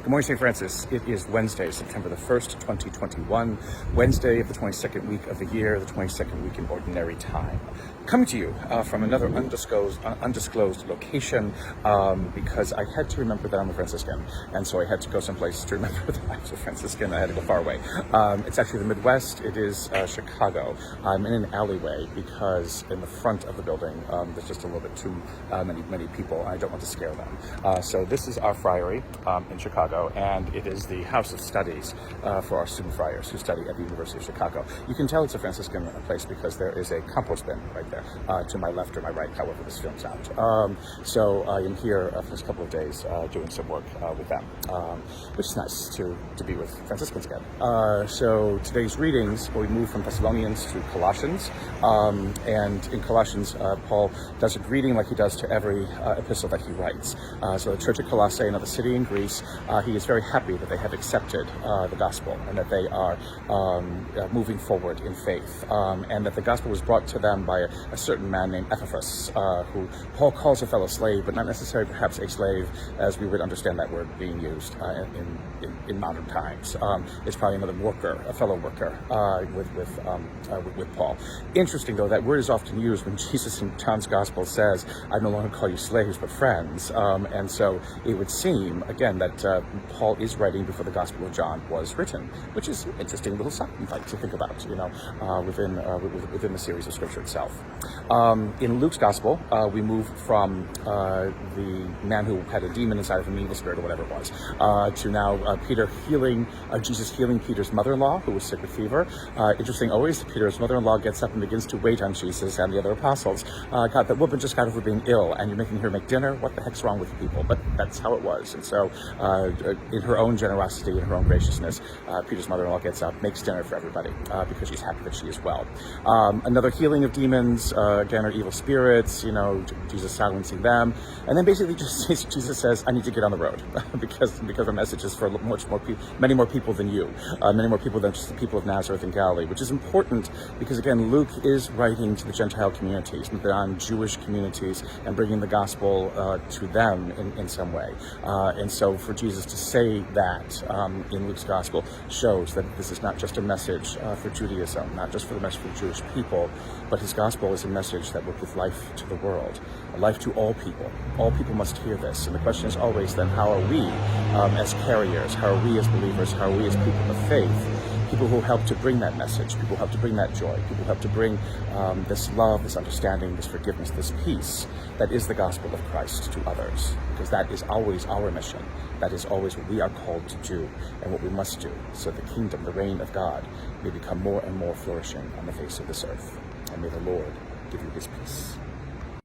Good morning, St. Francis. It is Wednesday, September the 1st, 2021, Wednesday of the 22nd week of the year, the 22nd week in Ordinary Time. Coming to you from another undisclosed location because I had to remember that I'm a Franciscan, and so I had to go someplace to remember that I was a Franciscan. I had to go far away. It's actually the Midwest. It is Chicago. I'm in an alleyway because in the front of the building there's just a little bit too many people. I don't want to scare them. So this is our friary in Chicago, and it is the house of studies for our student friars who study at the University of Chicago. You can tell it's a Franciscan place because there is a compost bin right there to my left or my right, however this films out. So I am here for this couple of days doing some work with them, which is nice to be with Franciscans again. So today's readings, we move from Thessalonians to Colossians, and in Colossians, Paul does a greeting like he does to every epistle that he writes. So the church at Colossae, another city in Greece, he is very happy that they have accepted the gospel and that they are moving forward in faith, and that the gospel was brought to them by a certain man named Epaphras, who Paul calls a fellow slave, but not necessarily perhaps a slave as we would understand that word being used in modern times. It's probably another worker, a fellow worker with Paul. Interesting though, that word is often used when Jesus in John's gospel says, "I no longer call you slaves but friends," and so it would seem again that Paul is writing before the Gospel of John was written, which is an interesting little side to think about, within the series of Scripture itself. In Luke's Gospel, we move from the man who had a demon inside of him, evil spirit or whatever it was, to now Jesus healing Peter's mother-in-law who was sick with fever. Interesting always, Peter's mother-in-law gets up and begins to wait on Jesus and the other apostles. God, that woman just got over being ill and you're making her make dinner? What the heck's wrong with you people? But that's how it was. And so in her own generosity and her own graciousness, Peter's mother-in-law gets up, makes dinner for everybody because she's happy that she is well. Another healing of demons, again, are evil spirits, Jesus silencing them. And then basically Jesus says, I need to get on the road because my message is for many more people than you, many more people than just the people of Nazareth and Galilee, which is important because, again, Luke is writing to the Gentile communities, the non-Jewish communities, and bringing the gospel to them in some way. And so for Jesus to say that in Luke's gospel shows that this is not just a message for Judaism, not just for the message for Jewish people, but his gospel is a message that will give life to the world, a life to all people. All people must hear this. And the question is always then, how are we as carriers, how are we as believers, how are we as people of faith, people who help to bring that message, people who help to bring that joy, people who help to bring this love, this understanding, this forgiveness, this peace that is the gospel of Christ to others, because that is always our mission. That is always what we are called to do and what we must do, so the kingdom, the reign of God, may become more and more flourishing on the face of this earth. And may the Lord give you his peace.